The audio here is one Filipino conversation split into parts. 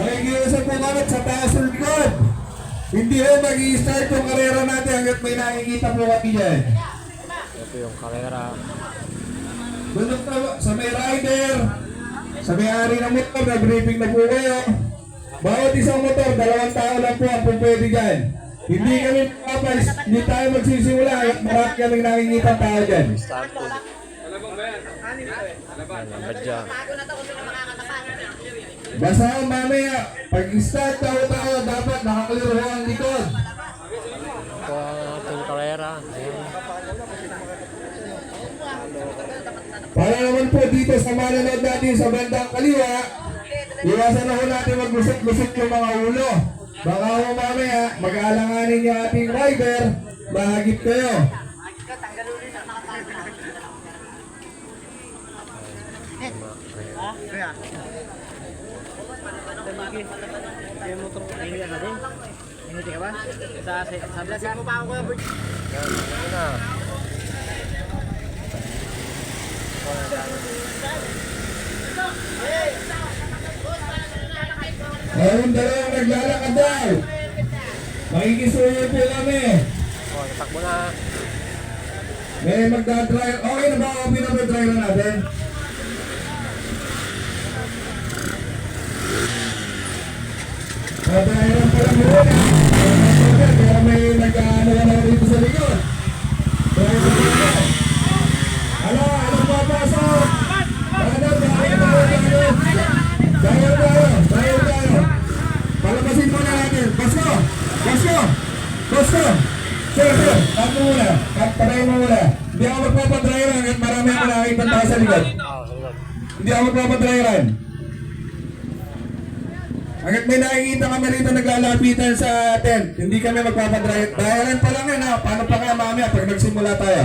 Nakikiusap po kami sa taas ng likod. Hindi ho mag-i-start yung karera natin hanggat may nakikita po kami dyan. Ito yung karera. Doon na sa may rider, sa may-ari ng motor, nag-briefing na po kayo. Bawat isang motor, 2 tao lang po ang pwede dyan. Hindi kami papalis, hindi tayo magsisimula hanggat marami kaming nakikita tao dyan. Start po. Badya. Basta mamaya, pag-start tayo, dapat nakaklear ho ang likod. Ito ang ating karera. Ayan. Para naman po dito sa manonood natin sa bandang kaliwa, iwasan na ho natin maglusot-lusot yung mga ulo. Baka ho mamaya, mag-aalanganin yung ating rider, mahagip kayo. Hindi ka ba? Sa blasik mo pa ako kuya Bert. Yan, ano na. Ayun, dalawang naglalakad daw. Makikisuyo po kami. Oh, natakbo na. May magdadrive. Okay na ba? Okay na ba yung driver natin? Driver pa lang muna. Kaya may nag-ano na rito sa likod. Driver pa lang. Ano papasok? Driver tayo. Palabasin muna natin. Basko! Sir, cut mo muna. Patayin mo muna. Hindi ako magpapadriver hanggat marami ako nakakita tayo sa likod. Oh, sagot. Hindi ako magpapadriveran. Hanggat may nakikita kami rito naglalapitan sa tent, hindi kami magpapadrive. Driveran pa lang yan ha. Paano pa kaya mamaya pag nagsimula tayo?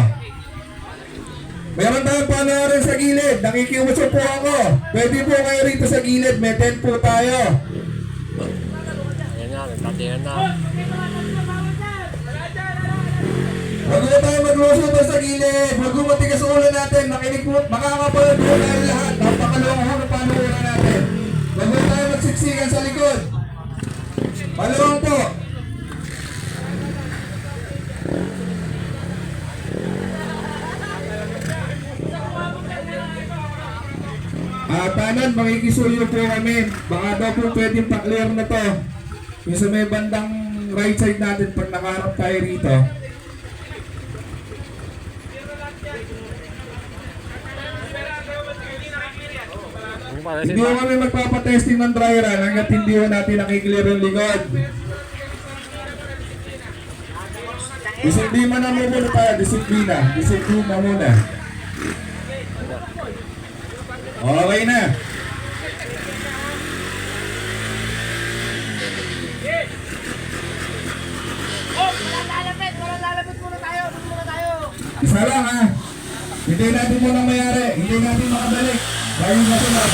Meron tayong panoorin sa gilid. Nakikiusap po ako. Pwede po kayo rito sa gilid. May tent po tayo. Ayan na, nagpatingan na. Huwag na tayo maglusot sa gilid. Huwag mo matigas sa ulo natin. Makinig po. Makakapanood po tayo lahat. Napakalawang ho ng panuoran natin. Huwag na tayo magsiksikan sa likod. Maluwang po. Tanan, makikisuyo po kami. Baka daw po pwedeng pa-clear na to. Yung sa may bandang right side natin pag nakaharap tayo rito. Hindi ko kami magpapatesting ng dry run hanggat hindi ko natin nakiklear yung likod. Disiplina na muna tayo, disiplina muna. Okay na. Isa lang ha. Hindi natin muna mayari. Hindi natin makabalik. Bayo na sila.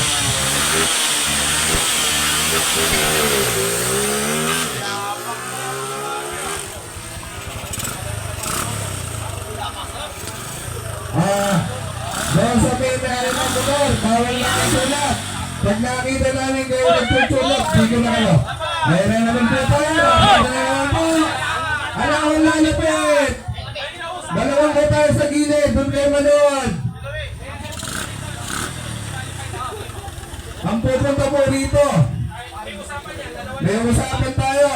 Doon sa pinari ng motor, bawal na kasulat. Pag nakita namin kayo nagtutulog, dito na kayo. Ayun na naman po tayo. Ayun na naman po. Ano ang lalapit? Dalawang ko tayo sa gilid. Doon kayo manood. Ang pupunta po rito. May usapan tayo.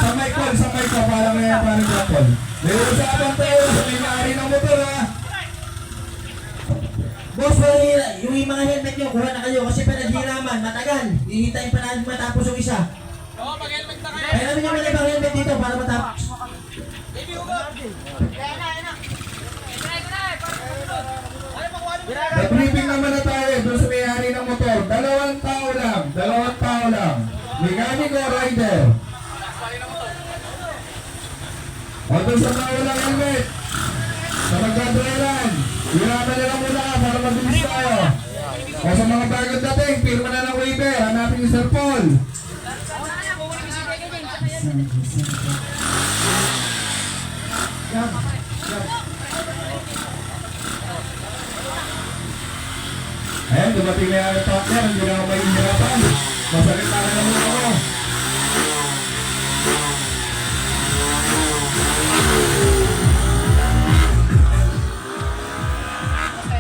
Sa mic ko, parang Japon. May usapan tayo sa may-ari ng motor ha. Boss, yung mga helmet nyo, kuha na kayo kasi panaghiraman, matagal. Hihintayin pa natin matapos yung isa. Oo, mag-helmet na kayo. Kaya namin yung mga ibang helmet dito para matapos. Baby, hugot. Kaya na. Nag-briefing naman na tayo doon sa may-ari ng motor. 2 tao lang. Mekaniko, rider. O doon sa mga walang helmet, sa magdadriveran, hirapan nila muna ka para mabilis tayo. O sa mga bagong dating, pirma na ng waiver, hanapin ni Sir Paul. Ayan, dumating na yung partner, hindi na ako mahihirapan. Masakit na naman ako.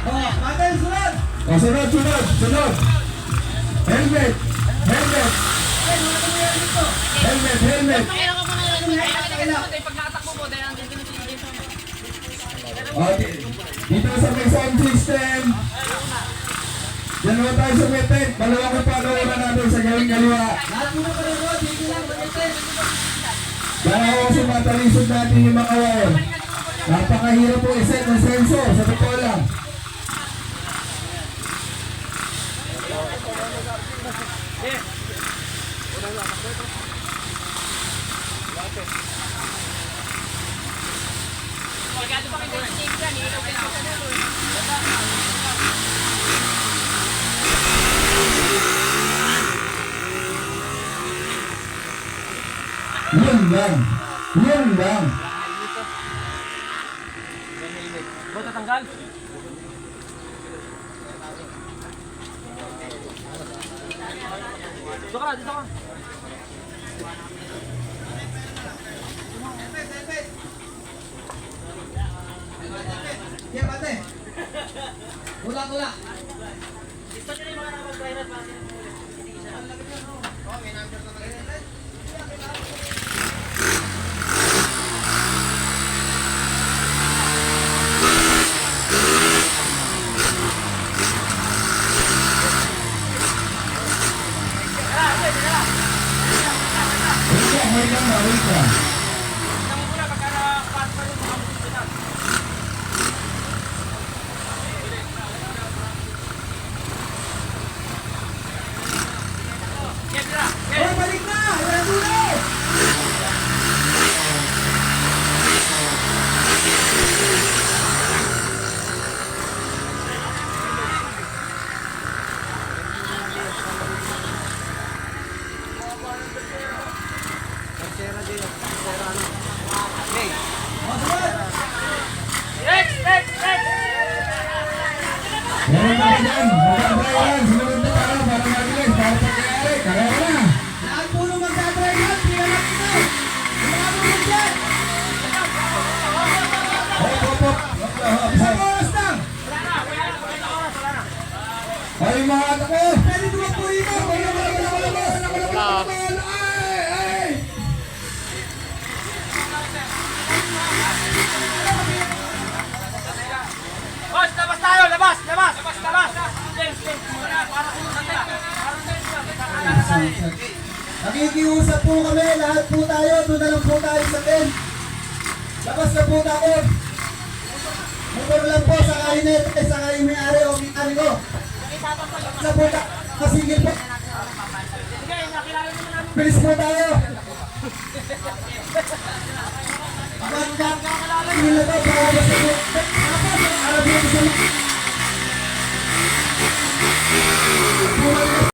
Oh, Magal, sunod! O, sunod, sunod, sunod. Helmet, helmet. Helmet, helmet. Pag nakatakbo mo, dahil ang ginigil sa O, dito sa may sound system. Yan naman tayo sa may tent. Malawang ang panuuna natin sa gawing kaliwa. Lahat mo na panood, dito lang, mag-test. Kaya ako sumatalisod natin yung mga wire. Napakahirap po iset ng sensor, sa totoo lang. Yun lang. Yun lang. Ba't tatanggal? Dito ka, dito ka. Yeah, pate. Tula, tula. Wait lang ba, wait lang. Oh, balik na! Ayan, tuloy! Oh, sunod! Meron pa dyan. Magkakabay yan. Sinunod na para mabilis. Para pagkayari. Karera na. Lahat po nung magdadrive yan, pinalak ito! Yung mga tulog dyan! Hop, hop, hop. Isang oras lang! Ay, mga anak ko. Pwede tumakbo rito! Wala. Ay, ay. Boss, labas tayo! Labas! Labas! Labas! Labas! James, James! Para kumusanda! Nakikiusap po kami, lahat po tayo, doon na lang po tayo sa tent. Labas na po tayo. Motor lang po, sa kainet, sa kain may-ari o may-ari ko. Sa po tayo, kasigil po. Bilis po tayo. Magkakalalagin na to, pakabas na po.